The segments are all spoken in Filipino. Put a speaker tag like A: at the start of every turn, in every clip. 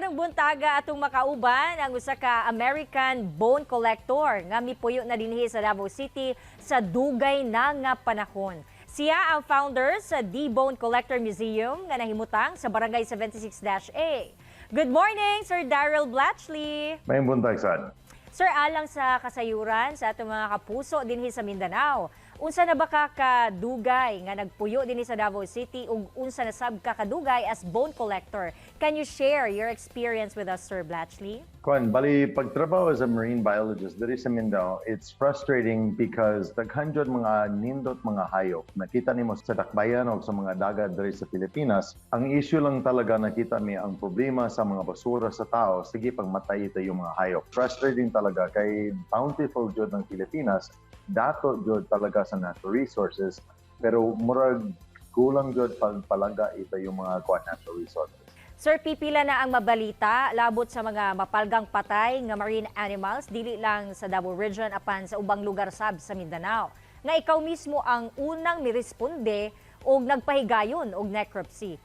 A: Karong buntaga atong makauban ang usa ka American bone collector nga mipuyo na dinhi sa Davao City sa dugay na nga panahon. Siya ang founder sa The Bone Collector Museum nga nahimutang sa Barangay 76-A. Good morning, Sir Darrell Blatchley.
B: May buntag, Sad.
A: Sir, alang sa kasayuran sa atong mga kapuso dinhi sa Mindanao, unsa na ba ka kadugay nga nagpuyo dinhi sa Davao City ug unsa na sab ka kadugay as bone collector? Can you share your experience with us, Sir Blatchley?
B: Bali, pagtrabaho as a marine biologist diri sa Mindanao, it's frustrating because daghan jud mga nindot mga hayop. Nakita nimo sa dakbayan o sa mga dagat diri sa Pilipinas. Ang issue lang talaga nakita mi ang problema sa mga basura sa tao, sige pagmatay ito yung mga hayop. Frustrating talaga kay bountiful jud ng Pilipinas, dato jud talaga sa natural resources, pero murag kulang jud pagpalaga ito yung mga natural resources.
A: Sir, pipila na ang mabalita labot sa mga mapalgang patay nga marine animals dili lang sa Davao Region apan sa ubang lugar sab sa Mindanao. Nga ikaw mismo ang unang miresponde og nagpahigayon og necropsy.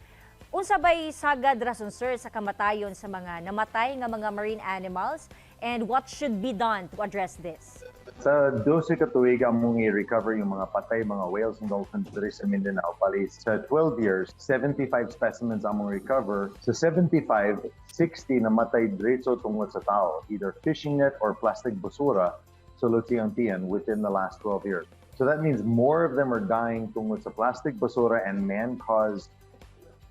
A: Unsa bay sagad rason, sir, sa kamatayon sa mga namatay nga mga marine animals and what should be done to address this?
B: Sa 12 ka tuig among i-recover yung mga patay, mga whales and dolphins diri sa Mindanao. Bali, sa 12 years, 75 specimens among recover. Sa 75, 60 namatay diretso tungod sa tao, either fishing net or plastic basura sa Lutiang Tiyan within the last 12 years. So that means more of them are dying tungod sa plastic basura and man-caused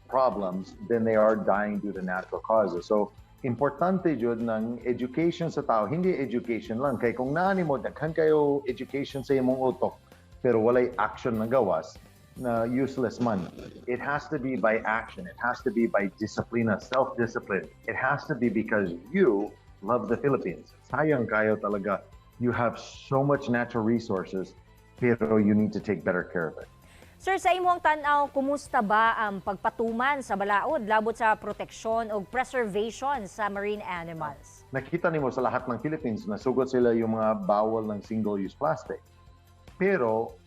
B: problems than they are dying due to natural causes. So importante jud ng education sa tao, hindi education lang kay kung naani mo daghan kayo education sa imong utok pero walay action na gawas na useless man. It has to be by action, it has to be by discipline, self-discipline. It has to be because you love the Philippines. Sayang kayo talaga, you have so much natural resources pero you need to take better care of it.
A: Sir, sa imong tan-aw, kumusta ba ang pagpatuman sa balaod labot sa proteksyon o preservation sa marine animals?
B: Nakita nimo sa lahat ng Philippines na sugod sila yung mga bawal ng single-use plastic. Pero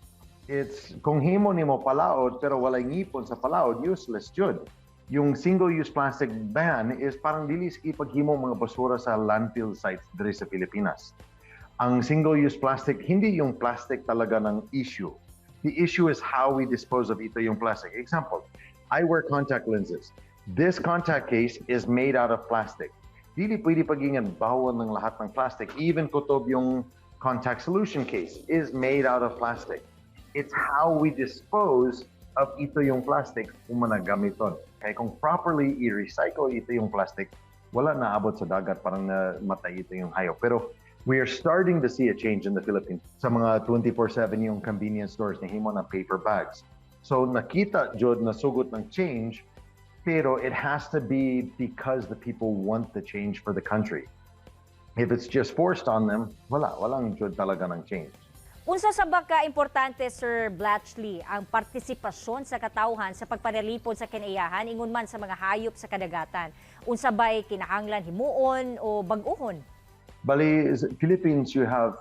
B: kung himo nimo palaod pero walay ngipon sa palaod, useless jud. Yung single-use plastic ban is parang dili ipaghimo mga basura sa landfill sites diri sa Pilipinas. Ang single-use plastic, hindi yung plastic talaga ng issue. The issue is how we dispose of ito yung plastic. Example, I wear contact lenses. This contact case is made out of plastic. Dili pwede pagingan bawal ng lahat ng plastic. Even kutob yung contact solution case is made out of plastic. It's how we dispose of ito yung plastic kung managamiton. Kaya kung properly i-recycle ito yung plastic, wala na abot sa dagat parang namatay ito yung hayop. Pero we are starting to see a change in the Philippines. Sa mga 24/7 yung convenience stores na himo ng paper bags. So nakita jud na sugot ng change, pero it has to be because the people want the change for the country. If it's just forced on them, walang jud talaga ng change.
A: Unsa sa ba ka importante, Sir Blatchley, ang partisipasyon sa katawhan sa pagpanalipod sa kinaiyahan ingon man sa mga hayop sa kadagatan? Unsa ba'y kinahanglan himuon o bag-ohon?
B: Bali, Philippines, you have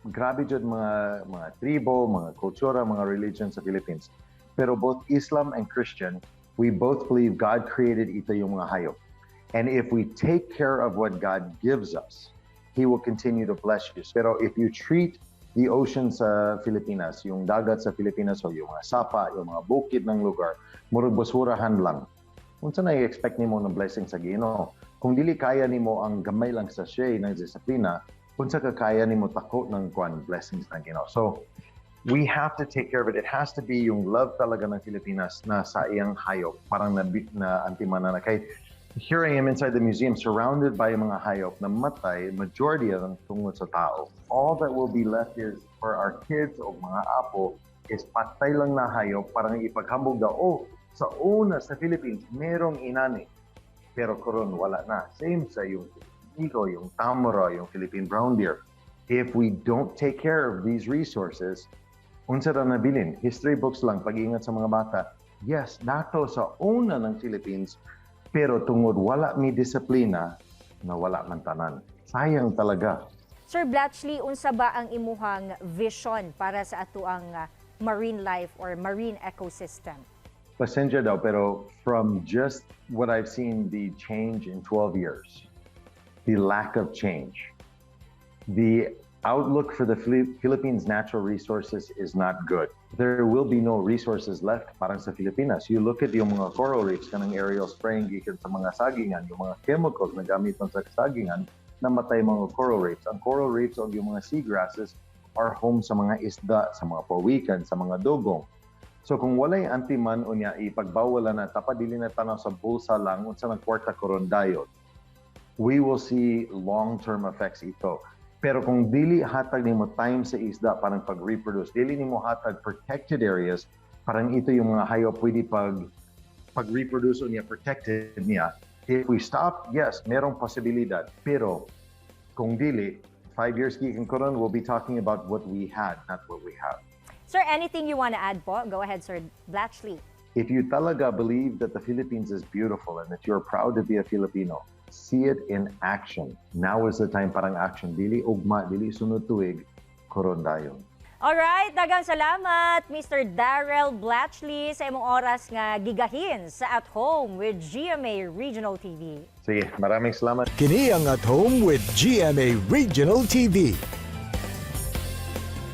B: grabe jud mga tribo, mga kultura, mga religion sa Philippines. Pero both Islam and Christian, we both believe God created ito yung mga hayop. And if we take care of what God gives us, He will continue to bless you. Pero if you treat the ocean sa Pilipinas, yung dagat sa Pilipinas, o yung mga sapa, yung mga bukid ng lugar, murag basurahan lang. Unsa na i-expect nimo ng blessing sa Ginoo? Kung dili kaya nimo ang gamay lang sa siya ng disiplina, unsa ka kaya nimo tako ng blessings ng Ginoo. So we have to take care of it. It has to be yung love talaga ng Pilipinas na sa iyang hayop, parang na antimana na kay. Here I am inside the museum surrounded by mga hayop na matay, majority of them tungod sa tao. All that will be left is for our kids o mga apo is patay lang na hayop parang ipaghambog daw, sa una sa Philippines, merong inani. Pero karon wala na. Same sa yung eagle, yung tamara, yung Philippine brown deer. If we don't take care of these resources, unsa ra nabilin? History books lang, pag-ingat sa mga bata. Yes, dato sa una ng Philippines, pero tungod wala mi disiplina, na wala man tanan. Sayang talaga.
A: Sir Blatchley, unsa ba ang imuhang vision para sa ato ang marine life or marine ecosystem?
B: Pasensya daw, pero from just what I've seen, the change in 12 years, the lack of change, the outlook for the Philippines' natural resources is not good. There will be no resources left parang sa Pilipinas. You look at yung mga coral reefs, kanang aerial spraying gikan sa mga sagingan, yung mga chemicals na gamit sa sagingan, namatay mga coral reefs. Ang coral reefs o yung mga seagrasses are home sa mga isda, sa mga pawikan, sa mga dugong. So kung walay antiman unya ipagbawala na tapadili na tanaw sa bulsa lang unsa nang kwarta korondayon, we will see long-term effects ito. Pero kung dili hatag nimo time sa isda parang pag-reproduce, dili nimo hatag protected areas, parang ito yung mga hayop pwede pag-reproduce unya protected niya. If we stop, yes, merong posibilidad. Pero kung dili, 5 years gikan karon, we'll be talking about what we had, not what we have.
A: Sir, anything you want to add po? Go ahead, Sir Blatchley.
B: If you talaga believe that the Philippines is beautiful and that you're proud to be a Filipino, see it in action. Now is the time parang action. Dili ugma, dili sunod tuig, korondayon.
A: Alright, dagang salamat Mr. Darrell Blatchley sa imong oras nga gigahin sa At Home with GMA Regional TV.
B: Sige, maraming salamat.
C: Kini ang At Home with GMA Regional TV.